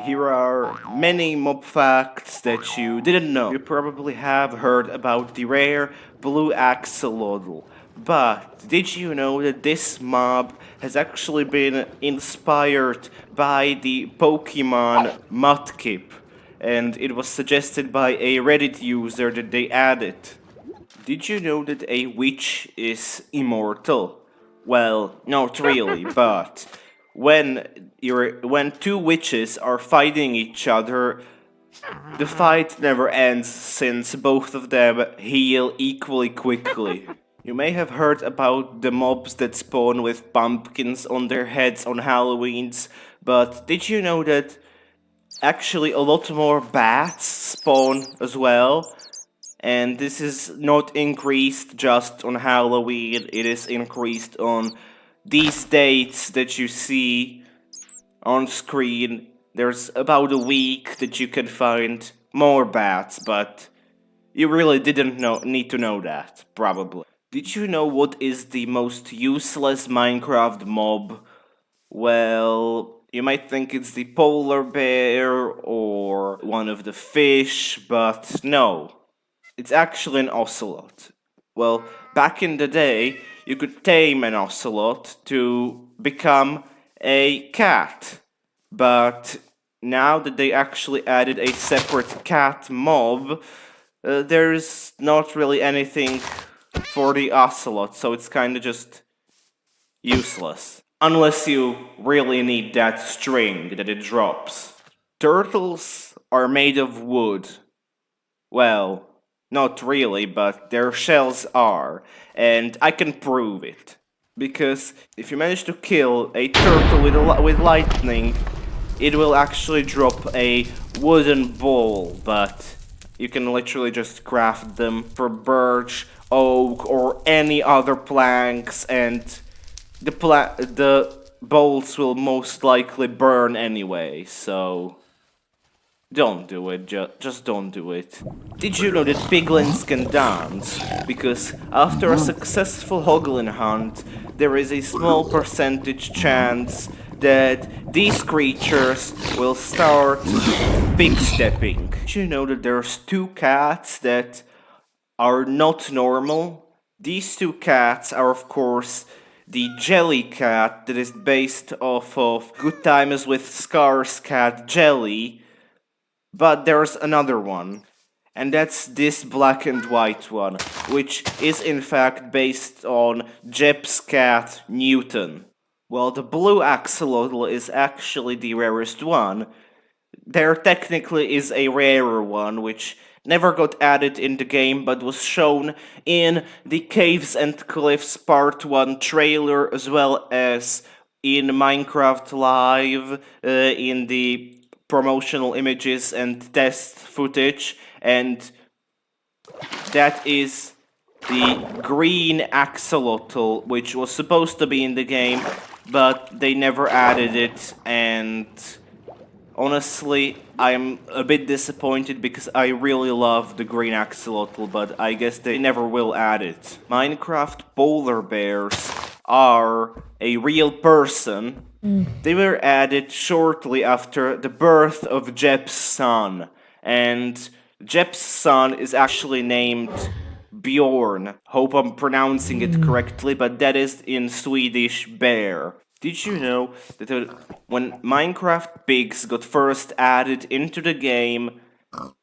Here are many mob facts that you didn't know. You probably have heard about the rare blue axolotl, but did you know that this mob has actually been inspired by the Pokemon Mudkip, and it was suggested by a Reddit user that they add it. Did you know that a witch is immortal? Well, not really, but when two witches are fighting each other, the fight never ends since both of them heal equally quickly. You may have heard about the mobs that spawn with pumpkins on their heads on Halloweens, but did you know that actually a lot more bats spawn as well? And this is not increased just on Halloween, it is increased on these dates that you see on screen. There's about a week that you can find more bats, but you really didn't need to know that, probably. Did you know what is the most useless Minecraft mob? Well, you might think it's the polar bear or one of the fish, but no. It's actually an ocelot. Well, back in the day, you could tame an ocelot to become a cat. But now that they actually added a separate cat mob, there's not really anything for the ocelot, so it's kinda just useless. Unless you really need that string that it drops. Turtles are made of wood. Well, not really, but their shells are, and I can prove it. Because if you manage to kill a turtle with lightning, it will actually drop a wooden ball, but you can literally just craft them for birch, oak, or any other planks, and the bowls will most likely burn anyway, so don't do it, just don't do it. Did you know that piglins can dance? Because after a successful hoglin hunt, there is a small percentage chance that these creatures will start pigstepping. Did you know that there's two cats that are not normal? These two cats are, of course, the jelly cat that is based off of Good Times with Scars cat Jelly, but there's another one, and that's this black and white one, which is in fact based on Jeb's cat Newton. Well, the blue axolotl is actually the rarest one. There technically is a rarer one, which never got added in the game but was shown in the Caves and Cliffs Part 1 trailer, as well as in Minecraft Live, in the promotional images and test footage, and that is the green axolotl, which was supposed to be in the game, but they never added it, and honestly, I'm a bit disappointed because I really love the green axolotl, but I guess they never will add it. Minecraft polar bears are a real person. They were added shortly after the birth of Jeb's son, and Jeb's son is actually named Bjorn. Hope I'm pronouncing it correctly, but that is in Swedish bear. Did you know that when Minecraft pigs got first added into the game,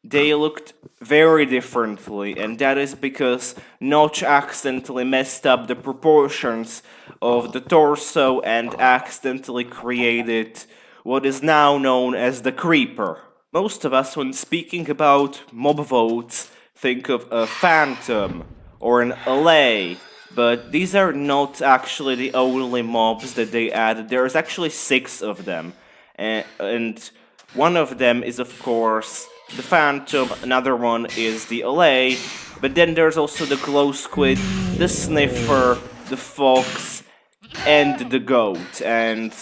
they looked very differently, and that is because Notch accidentally messed up the proportions of the torso and accidentally created what is now known as the creeper. Most of us, when speaking about mob votes, think of a phantom or an allay, but these are not actually the only mobs that they added. There's actually 6 of them, and one of them is, of course, the Phantom, another one is the allay, but then there's also the Glow Squid, the Sniffer, the Fox, and the Goat, and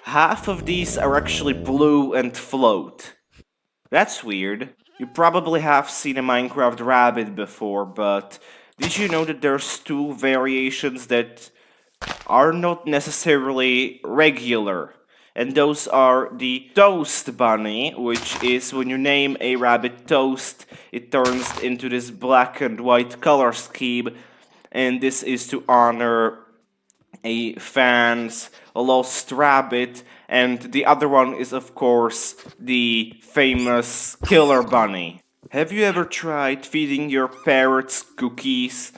half of these are actually blue and float. That's weird. You probably have seen a Minecraft rabbit before, but did you know that there's 2 variations that are not necessarily regular? And those are the Toast Bunny, which is when you name a rabbit Toast, it turns into this black and white color scheme, and this is to honor a fan's lost rabbit, and the other one is, of course, the famous Killer Bunny. Have you ever tried feeding your parrots cookies?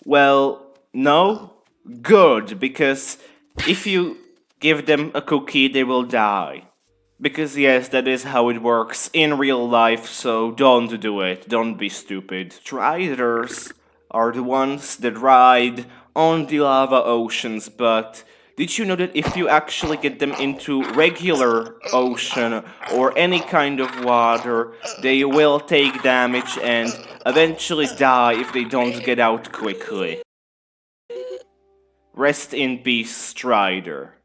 Well, no? Good, because if you give them a cookie, they will die. Because, yes, that is how it works in real life, so don't do it. Don't be stupid. Striders are the ones that ride on the lava oceans, but did you know that if you actually get them into regular ocean or any kind of water, they will take damage and eventually die if they don't get out quickly? Rest in peace, Strider.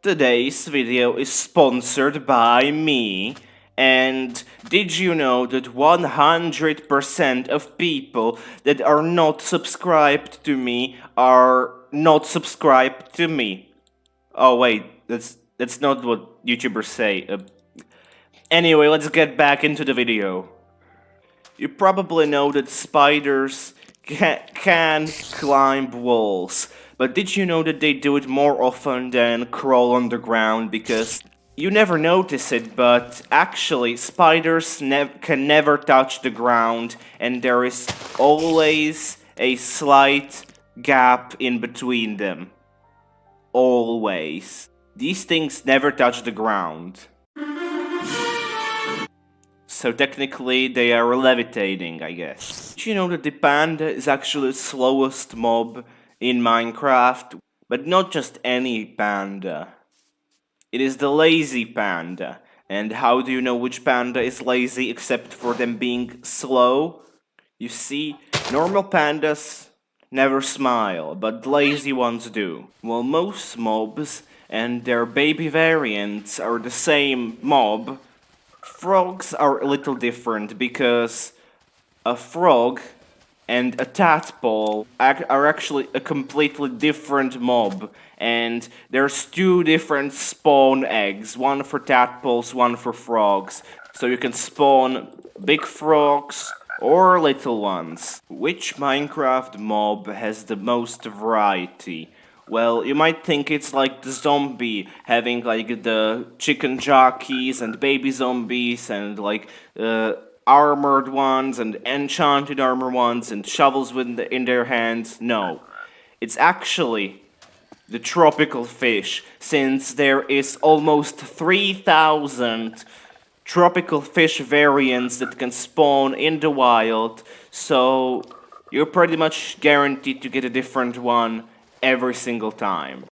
Today's video is sponsored by me. And did you know that 100% of people that are not subscribed to me are not subscribed to me? Oh wait, that's not what YouTubers say. Anyway, let's get back into the video. You probably know that spiders can climb walls, but did you know that they do it more often than crawl on the ground? Because you never notice it, but actually spiders can never touch the ground, and there is always a slight gap in between them. Always. These things never touch the ground. So technically they are levitating, I guess. Did you know that the panda is actually the slowest mob in Minecraft? But not just any panda. It is the lazy panda. And how do you know which panda is lazy except for them being slow? You see, normal pandas never smile, but lazy ones do. While most mobs and their baby variants are the same mob, frogs are a little different because a frog and a tadpole are actually a completely different mob, and there's two different spawn eggs, one for tadpoles, one for frogs. So you can spawn big frogs or little ones. Which Minecraft mob has the most variety? Well, you might think it's like the zombie, having like the chicken jockeys and baby zombies and like armored ones and enchanted armor ones and shovels in their hands. No, it's actually the tropical fish, since there is almost 3,000 tropical fish variants that can spawn in the wild, so you're pretty much guaranteed to get a different one every single time.